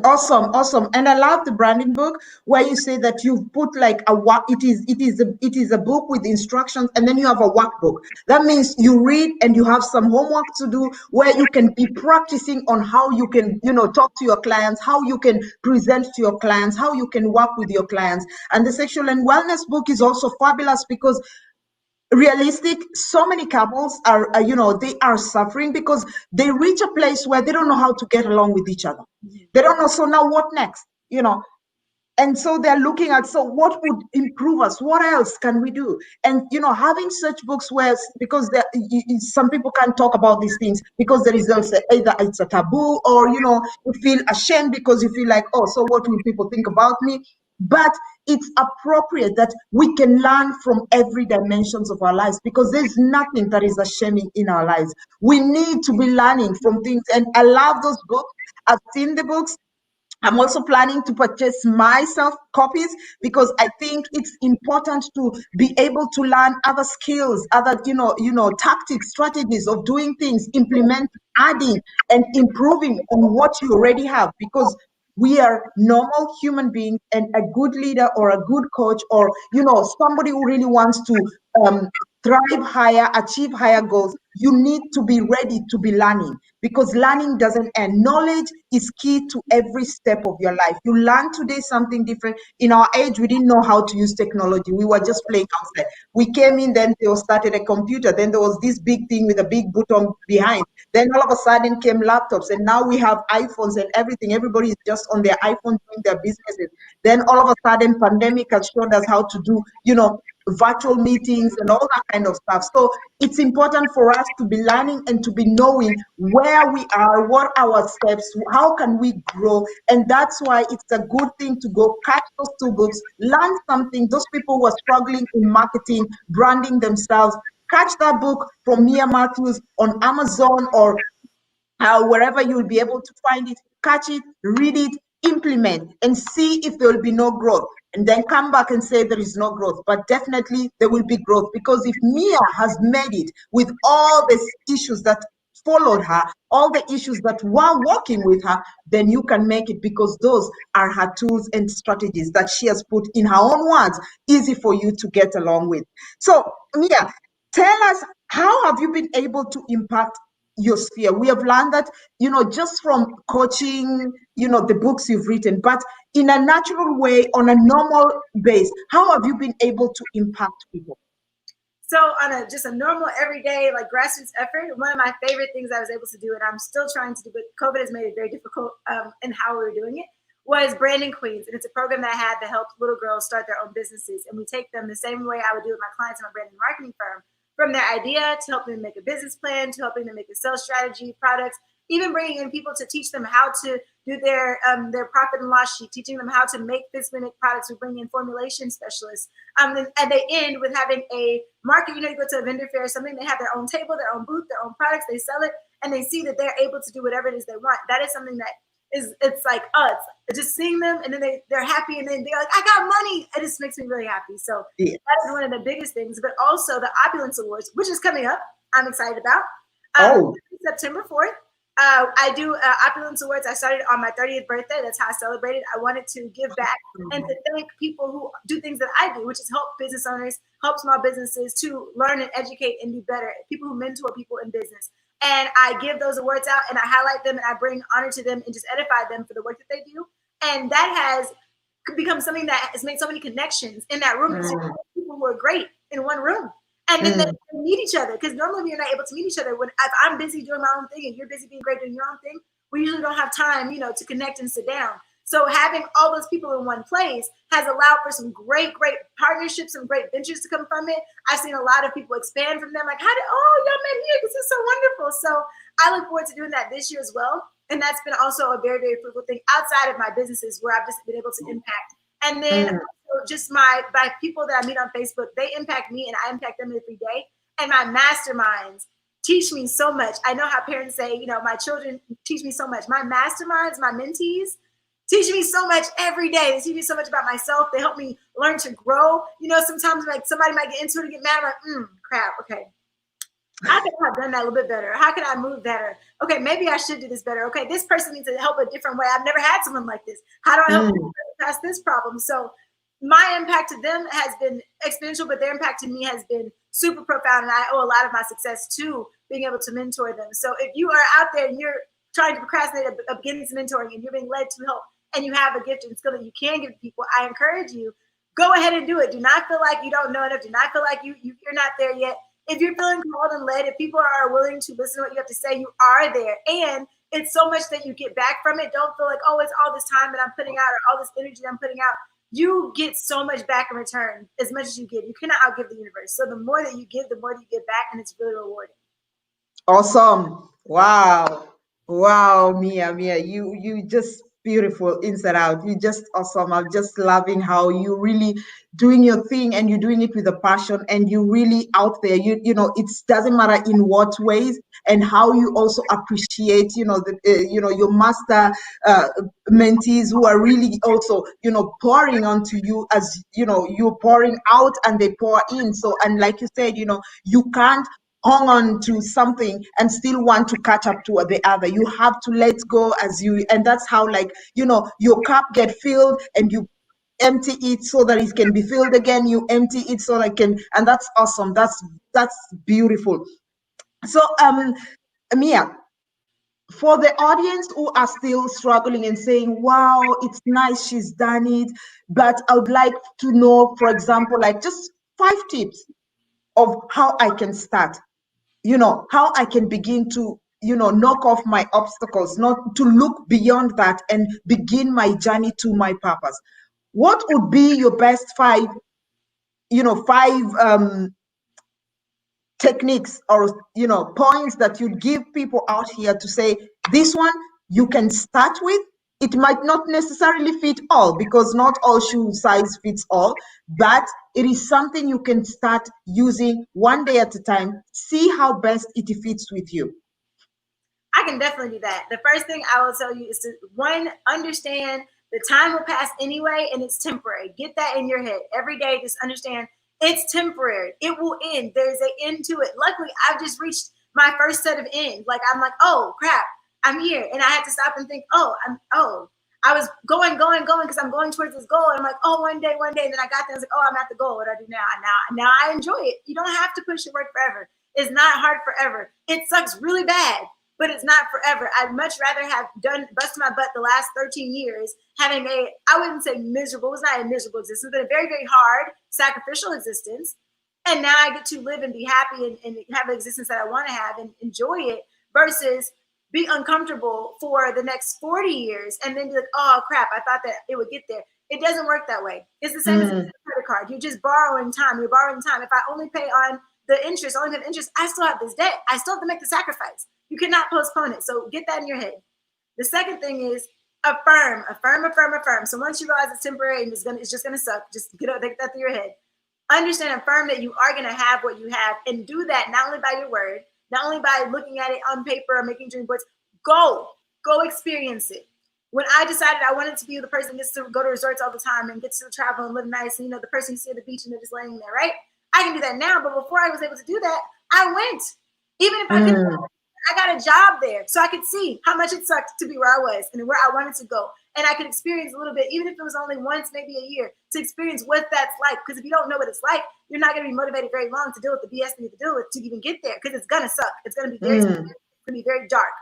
Speaker 1: Awesome. And I love the branding book where you say that you've put like a work. It is a book with instructions, and then you have a workbook. That means you read and you have some homework to do where you can be practicing on how you can, talk to your clients, how you can present to your clients, how you can work with your clients. And the sexual and wellness book is also fabulous because realistic, so many couples they are suffering because they reach a place where they don't know how to get along with each other. They don't know, so now what next, and so they're looking at, so what would improve us, what else can we do? And having such books where, because some people can't talk about these things because there is also either it's a taboo, or you feel ashamed because you feel like, oh, so what will people think about me? But it's appropriate that we can learn from every dimensions of our lives, because there's nothing that is shaming in our lives. We need to be learning from things, and I love those books. I've seen the books. I'm also planning to purchase myself copies, because I think it's important to be able to learn other skills, other, tactics, strategies of doing things, implement, adding, and improving on what you already have, because we are normal human beings, and a good leader or a good coach, or, somebody who really wants to thrive higher, achieve higher goals, you need to be ready to be learning, because learning doesn't end. Knowledge is key to every step of your life. You learn today something different. In our age, we didn't know how to use technology. We were just playing outside. We came in, then they started a computer. Then there was this big thing with a big button behind. Then all of a sudden came laptops, and now we have iPhones and everything. Everybody is just on their iPhone doing their businesses. Then all of a sudden, pandemic has shown us how to do, virtual meetings and all that kind of stuff. So it's important for us to be learning and to be knowing where we are, what our steps, how can we grow. And that's why it's a good thing to go catch those two books, learn something. Those people who are struggling in marketing, branding themselves, catch that book from Myi Matthews on Amazon, or wherever you'll be able to find it. Catch it, read it, implement, and see if there will be no growth. And then come back and say there is no growth. But definitely there will be growth, because if Myi has made it with all these issues that followed her, all the issues that were working with her, then you can make it, because those are her tools and strategies that she has put, in her own words, easy for you to get along with. So, Myi, tell us, how have you been able to impact your sphere? We have learned that, just from coaching, the books you've written, but in a natural way, on a normal base, how have you been able to impact people?
Speaker 2: So on just a normal everyday like grassroots effort, one of my favorite things I was able to do, and I'm still trying to do, but COVID has made it very difficult in how we were doing it, was Branding Queens. And it's a program that I had that helped little girls start their own businesses. And we take them the same way I would do with my clients in my branding marketing firm, from their idea to helping them make a business plan, to helping them make a sales strategy, products, even bringing in people to teach them how to do their profit and loss sheet, teaching them how to make Fitmimic products. We bring in formulation specialists. And they end with having a market. You go to a vendor fair or something, they have their own table, their own booth, their own products, they sell it, and they see that they're able to do whatever it is they want. That is something that it's like us. Just seeing them, and then they're happy, and then they're like, I got money. It just makes me really happy. So
Speaker 1: Yeah.
Speaker 2: that is one of the biggest things. But also the Opulence Awards, which is coming up, I'm excited about. September 4th. I do Opulence Awards. I started on my 30th birthday. That's how I celebrated. I wanted to give back and to thank people who do things that I do, which is help business owners, help small businesses to learn and educate and do better. People who mentor people in business. And I give those awards out, and I highlight them, and I bring honor to them and just edify them for the work that they do. And that has become something that has made so many connections in that room. People who are great in one room. And then they meet each other, because normally we are not able to meet each other. When if I'm busy doing my own thing and you're busy being great doing your own thing, we usually don't have time, to connect and sit down. So having all those people in one place has allowed for some great, great partnerships, some great ventures to come from it. I've seen a lot of people expand from them. Like, y'all met here? This is so wonderful. So I look forward to doing that this year as well. And that's been also a very, very fruitful thing outside of my businesses where I've just been able to impact. And then also just by people that I meet on Facebook, they impact me and I impact them every day. And my masterminds teach me so much. I know how parents say, you know, my children teach me so much. My masterminds, my mentees, teach me so much every day. They teach me so much about myself. They help me learn to grow. You know, sometimes like somebody might get into it and get mad. I'm like, crap, okay. How could I have done that a little bit better? How could I move better? Okay, maybe I should do this better. Okay, this person needs to help a different way. I've never had someone like this. How do I help them pass this problem? So my impact to them has been exponential, but their impact to me has been super profound. And I owe a lot of my success to being able to mentor them. So if you are out there and you're trying to procrastinate against mentoring and you're being led to help and you have a gift and skill that you can give people, I encourage you, go ahead and do it. Do not feel like you don't know enough. Do not feel like you're not there yet. If you're feeling called and led, if people are willing to listen to what you have to say, you are there. And it's so much that you get back from it. Don't feel like, oh, it's all this time that I'm putting out or all this energy that I'm putting out. You get so much back in return as much as you give. You cannot outgive the universe. So the more that you give, the more that you get back, and it's really rewarding.
Speaker 1: Awesome. Wow. Wow, Mia, you just beautiful inside out. You just awesome. I'm just loving how you really doing your thing and you're doing it with a passion and you really out there. You know, it doesn't matter in what ways and how you also appreciate, you know, the your master mentees who are really also, you know, pouring onto you as, you know, you're pouring out and they pour in. So, and like you said, you know, you can't hang on to something and still want to catch up to the other. You have to let go as you, and that's how, like, you know, your cup get filled and you empty it so that it can be filled again. You empty it so that it can, and that's awesome. That's beautiful. So Mia, for the audience who are still struggling and saying, wow, it's nice she's done it, but I would like to know, for example, like just 5 tips of how I can start, you know, how I can begin to, you know, knock off my obstacles, not to look beyond that and begin my journey to my purpose. What would be your best five, you know, five techniques or, you know, points that you'd give people out here to say, this one you can start with? It might not necessarily fit all because not all shoe size fits all, but it is something you can start using one day at a time. See how best it fits with you.
Speaker 2: I can definitely do that. The first thing I will tell you is to, one, understand the time will pass anyway and it's temporary. Get that in your head every day. Just understand it's temporary. It will end. There's an end to it. Luckily, I've just reached my first set of ends. Like, I'm like, oh crap, I'm here. And I had to stop and think, I was going because I'm going towards this goal. And I'm like, oh, one day. And then I got there. I was like, oh, I'm at the goal. What do I do now? Now I enjoy it. You don't have to push your work forever. It's not hard forever. It sucks really bad, but it's not forever. I'd much rather have busted my butt the last 13 years having I wouldn't say miserable, it was not a miserable existence, but a very, very hard, sacrificial existence. And now I get to live and be happy and have an existence that I want to have and enjoy it versus be uncomfortable for the next 40 years and then be like, oh crap, I thought that it would get there. It doesn't work that way. It's the same as a credit card. You're just borrowing time. You're borrowing time. If I only pay on the interest, I still have this debt. I still have to make the sacrifice. You cannot postpone it. So get that in your head. The second thing is affirm. So once you realize it's temporary and it's just gonna suck, just take that through your head. Understand, affirm that you are gonna have what you have, and do that not only by your word, not only by looking at it on paper or making dream boards. Go experience it. When I decided I wanted to be the person that gets to go to resorts all the time and gets to travel and live nice, and the person you see at the beach and they're just laying there, right? I can do that now, but before I was able to do that, I went. Even if I couldn't, I got a job there so I could see how much it sucked to be where I was and where I wanted to go. And I could experience a little bit, even if it was only once, maybe a year, to experience what that's like. Because if you don't know what it's like, you're not going to be motivated very long to deal with the BS you need to deal with to even get there, because it's going to suck. It's going to be it's going to be very dark.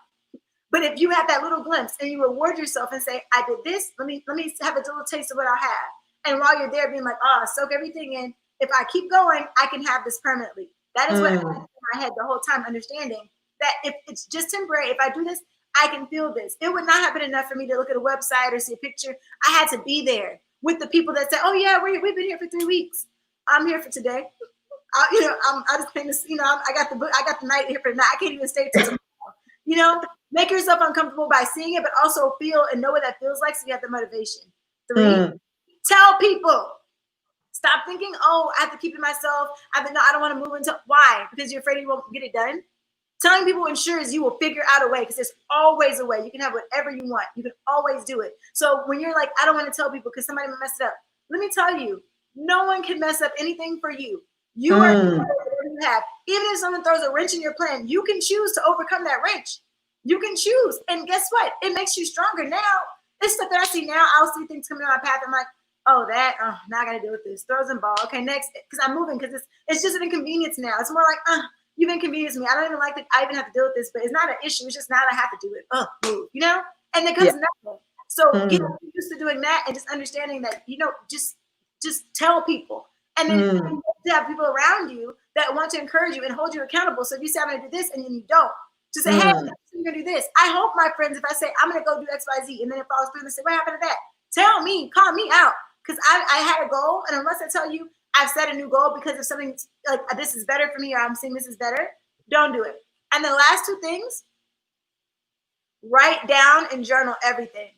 Speaker 2: But if you have that little glimpse and you reward yourself and say, I did this, let me have a little taste of what I have. And while you're there being like, soak everything in. If I keep going, I can have this permanently. That is what I had in my head the whole time, understanding that if it's just temporary, if I do this, I can feel this. It would not have been enough for me to look at a website or see a picture. I had to be there with the people that said, oh yeah, we've been here for 3 weeks. I'm here for today. I just came to, I got the night here for the night. I can't even stay till tomorrow. You know, make yourself uncomfortable by seeing it, but also feel and know what that feels like so you have the motivation. 3, tell people. Stop thinking, oh, I have to keep it to myself. I don't want to move until. Why? Because you're afraid you won't get it done. Telling people ensures you will figure out a way, because there's always a way. You can have whatever you want. You can always do it. So when you're like, I don't want to tell people because somebody might mess it up. Let me tell you, no one can mess up anything for you. You are whatever you have. Even if someone throws a wrench in your plan, you can choose to overcome that wrench. You can choose. And guess what? It makes you stronger. Now, this stuff that I see now, I'll see things coming down my path. I'm like, oh, now I got to deal with this. Throws and ball. Okay, next. Because I'm moving, because it's just an inconvenience now. It's more like, you've inconvenienced me. I don't even like that I even have to deal with this, but it's not an issue. It's just now I have to do it. Move, you know? And it comes natural. So get used to doing that and just understanding that, just tell people. And then to have people around you that want to encourage you and hold you accountable. So if you say, I'm going to do this, and then you don't, to say, hey, I'm going to do this. I hope my friends, if I say, I'm going to go do X, Y, Z, and then it falls through, and they say, what happened to that? Tell me, call me out. Because I had a goal, and unless I tell you I've set a new goal because of something like this is better for me, or I'm seeing this is better, don't do it. And the last 2 things, write down and journal everything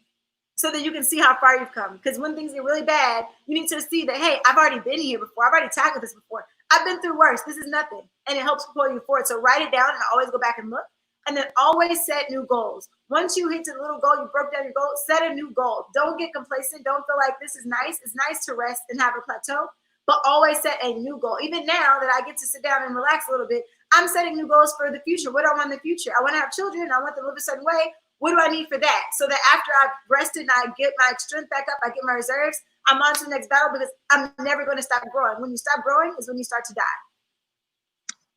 Speaker 2: so that you can see how far you've come. Because when things get really bad, you need to see that, hey, I've already been here before. I've already tackled this before. I've been through worse. This is nothing. And it helps pull you forward. So write it down and always go back and look. And then always set new goals. Once you hit the little goal, you broke down your goal, set a new goal. Don't get complacent. Don't feel like this is nice. It's nice to rest and have a plateau, but always set a new goal. Even now that I get to sit down and relax a little bit, I'm setting new goals for the future. What do I want in the future? I want to have children. I want them to live a certain way. What do I need for that? So that after I've rested and I get my strength back up, I get my reserves, I'm on to the next battle, because I'm never going to stop growing. When you stop growing is when you start to die.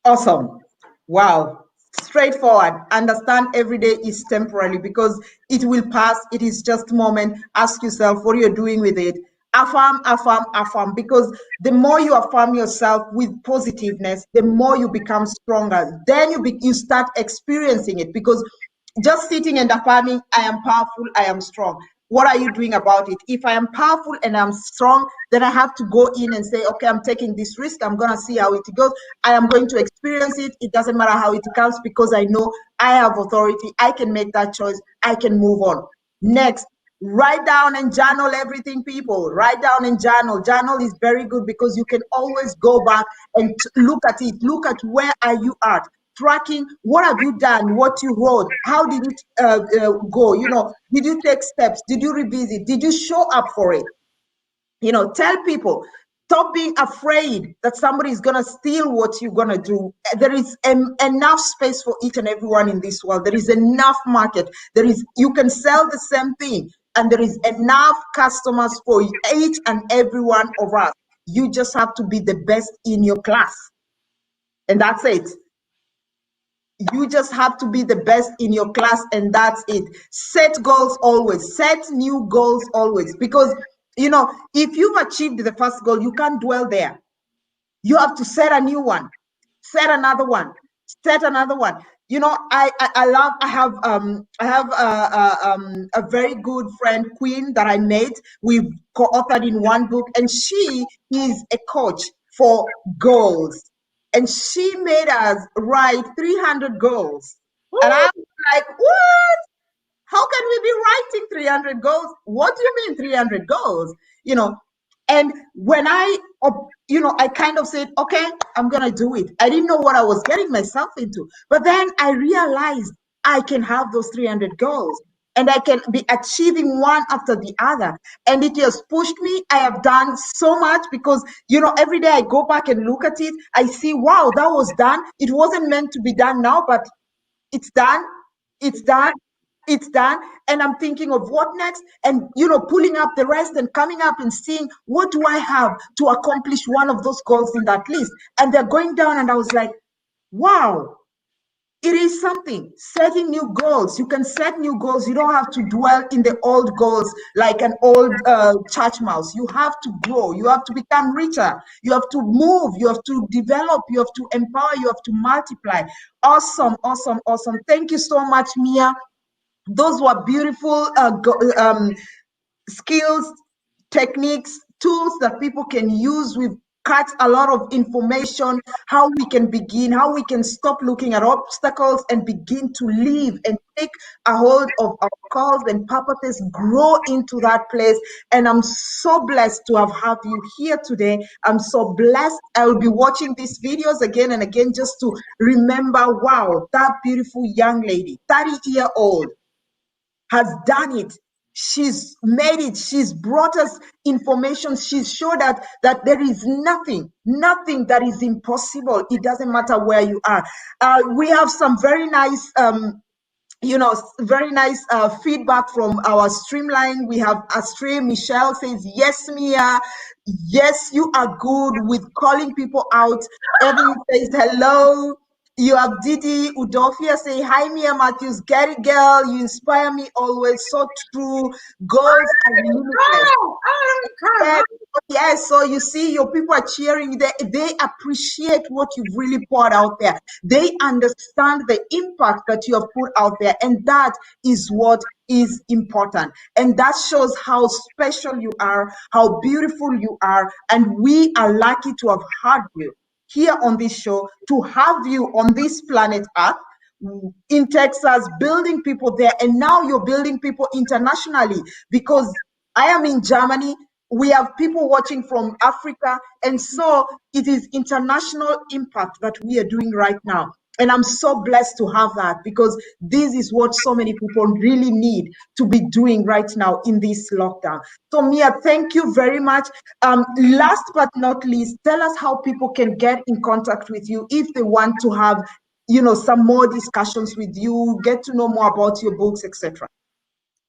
Speaker 1: Awesome. Wow. Straightforward. Understand every day is temporary, because it will pass. It is just a moment. Ask yourself what you're doing with it. Affirm, affirm, affirm, because the more you affirm yourself with positiveness, the more you become stronger. Then you start experiencing it, because just sitting and affirming, I am powerful, I am strong. What are you doing about it? If I am powerful and I'm strong, then I have to go in and say, okay, I'm taking this risk. I'm going to see how it goes. I am going to experience it. It doesn't matter how it comes, because I know I have authority. I can make that choice. I can move on. Next, write down and journal everything, people. Write down and journal. Journal is very good, because you can always go back and look at it. Look at where are you at. Tracking, what have you done, what you wrote, how did it go, did you take steps, did you revisit, did you show up for it? Tell people, stop being afraid that somebody is going to steal what you're going to do. There is enough space for each and everyone in this world. There is enough market. You can sell the same thing, and there is enough customers for each and every one of us. You just have to be the best in your class, and that's it. You just have to be the best in your class, and that's it. Set goals always. Set new goals always, because if you've achieved the first goal, you can't dwell there. You have to set a new one, set another one, set another one. I have a very good friend, Queen, that I met. We've co-authored in one book, and she is a coach for goals. And she made us write 300 goals. Ooh. And I'm like, what? How can we be writing 300 goals? What do you mean 300 goals? And when I kind of said, okay, I'm going to do it. I didn't know what I was getting myself into. But then I realized I can have those 300 goals, and I can be achieving one after the other. And it has pushed me. I have done so much, because, every day I go back and look at it. I see, wow, that was done. It wasn't meant to be done now, but it's done. It's done. It's done. And I'm thinking of what next, and pulling up the rest and coming up and seeing, what do I have to accomplish one of those goals in that list? And they're going down, and I was like, wow, it is something. Setting new goals. You can set new goals. You don't have to dwell in the old goals like an old church mouse. You have to grow. You have to become richer. You have to move. You have to develop. You have to empower. You have to multiply. Awesome, awesome, awesome. Thank you so much, Myi. Those were beautiful skills, techniques, tools that people can use with cut a lot of information, how we can begin, how we can stop looking at obstacles and begin to live and take a hold of our calls and purposes, grow into that place. And I'm so blessed to have you here today. I'm so blessed. I will be watching these videos again and again just to remember, wow, that beautiful young lady, 30-year-old, has done it. She's made it. She's brought us information. She's showed that there is nothing that is impossible. It doesn't matter where you are. We have some very nice very nice feedback from our streamline. We have Astray Michelle says, yes, Mia, yes, you are good with calling people out. Evelyn says, hello. You have Didi Udofia say, hi, Mia Matthews, get it, girl. You inspire me always. So true. Goals are limitless. Yes, so you see, your people are cheering. They appreciate what you've really poured out there. They understand the impact that you have put out there, and that is what is important. And that shows how special you are, how beautiful you are, and we are lucky to have had you here on this show, to have you on this planet Earth in Texas, building people there, and now you're building people internationally, because I am in Germany. We have people watching from Africa, and so it is international impact that we are doing right now. And I'm so blessed to have that, because this is what so many people really need to be doing right now in this lockdown. So Mia, thank you very much. Last but not least, tell us how people can get in contact with you if they want to have, some more discussions with you, get to know more about your books, etc.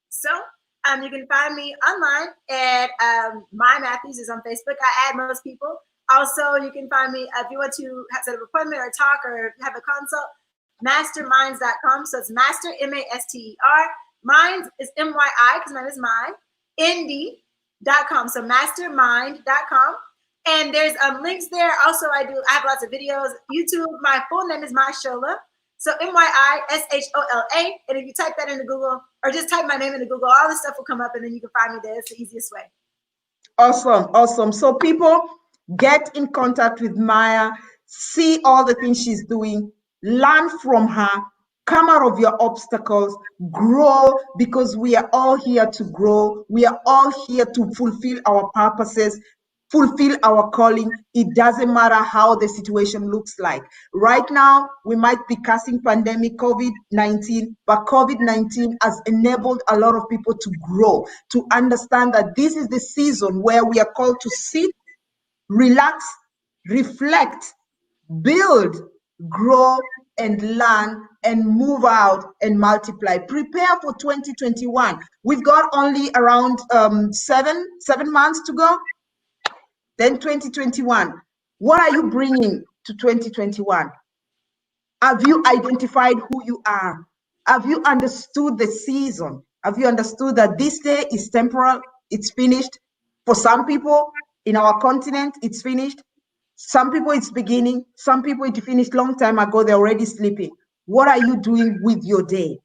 Speaker 2: So you can find me online at Myi Matthews is on Facebook. I add most people. Also, you can find me if you want to set an appointment or talk or have a consult, masterminds.com. So it's master, M-A-S-T-E-R. Minds is M-Y-I, because my name is Myi. N-D.com. So mastermind.com. And there's links there. Also, I have lots of videos. YouTube, my full name is Myshola. So MyiShola. And if you type that into Google, or just type my name into Google, all this stuff will come up, and then you can find me there. It's the easiest way.
Speaker 1: Awesome. So people, get in contact with Myi, see all the things she's doing, learn from her, come out of your obstacles, grow, because we are all here to grow. We are all here to fulfill our purposes, fulfill our calling. It doesn't matter how the situation looks like. Right now, we might be cursing pandemic COVID-19, but COVID-19 has enabled a lot of people to grow, to understand that this is the season where we are called to sit, relax, reflect, build, grow, and learn, and move out and multiply. Prepare for 2021. We've got only around 7 months to go. Then 2021. What are you bringing to 2021? Have you identified who you are? Have you understood the season? Have you understood that this day is temporal? It's finished. For some people in our continent, it's finished. Some people it's beginning. Some people it finished long time ago. They're already sleeping. What are you doing with your day?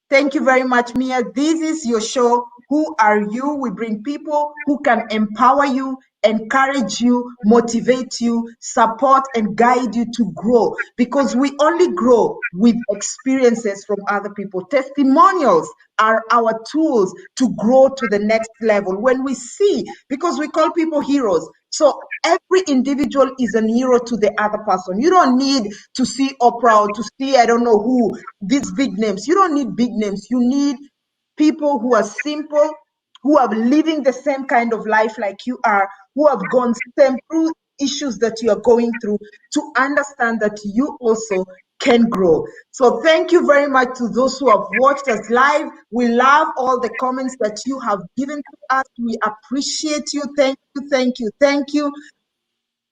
Speaker 1: Thank you very much, Mia. This is your show. Who are you? We bring people who can empower you, encourage you, motivate you, support, and guide you to grow, because we only grow with experiences from other people. Testimonials are our tools to grow to the next level. When we see, because we call people heroes, so every individual is a hero to the other person. You don't need to see Oprah or to see, I don't know who, these big names. You don't need big names. You need people who are simple, who are living the same kind of life like you are, who have gone through issues that you are going through, to understand that you also can grow. So thank you very much to those who have watched us live. We love all the comments that you have given to us. We appreciate you. Thank you.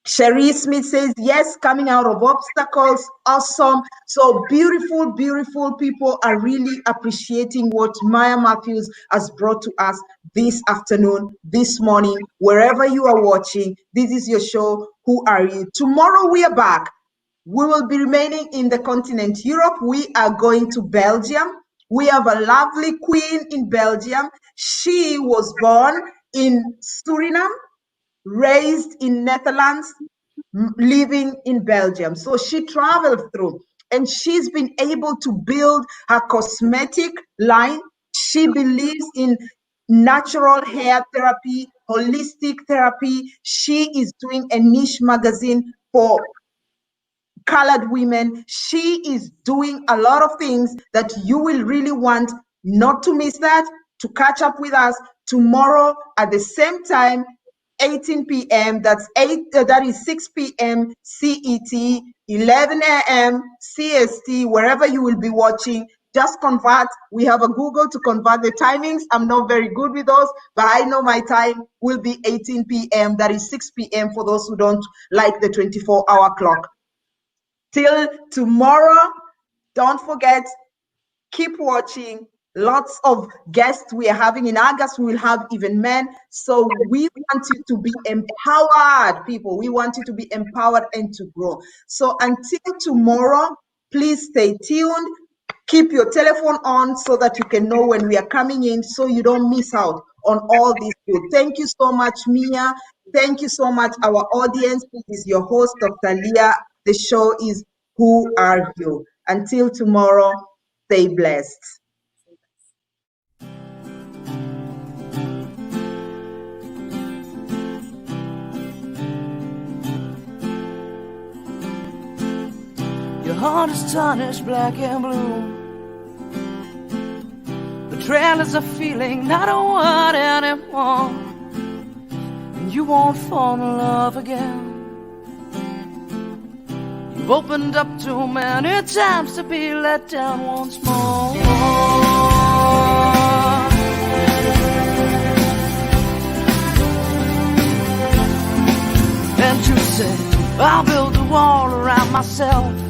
Speaker 1: Cherie Smith says, yes, coming out of obstacles. Awesome. So beautiful people are really appreciating what Myi Matthews has brought to us this afternoon, this morning, wherever you are watching. This is your show. Who are you? Tomorrow we are back. We will be remaining in the continent Europe. We are going to Belgium. We have a lovely queen in Belgium. She was born in Suriname, raised in Netherlands, living in Belgium. So she traveled through and she's been able to build her cosmetic line. She believes in natural hair therapy, holistic therapy. She is doing a niche magazine for colored women. She is doing a lot of things that you will really want not to miss that, to catch up with us tomorrow at the same time, 18 p.m. That is 6 p.m. CET, 11 a.m. CST, wherever you will be watching. Just convert. We have a Google to convert the timings. I'm not very good with those, but I know my time will be 18 p.m. That is 6 p.m. for those who don't like the 24-hour clock. Till tomorrow, don't forget, keep watching. Lots of guests we are having. In August, we will have even men. So we want you to be empowered, people. We want you to be empowered and to grow. So until tomorrow, please stay tuned. Keep your telephone on so that you can know when we are coming in so you don't miss out on all these good. Thank you so much, Mia. Thank you so much, our audience. This is your host, Dr. Leah. The show is Who Are You? Until tomorrow, stay blessed.
Speaker 3: Your heart is tarnished black and blue. Betrayal is a feeling, not a word anymore. And you won't fall in love again. You've opened up too many times to be let down once more. And you said, I'll build a wall around myself.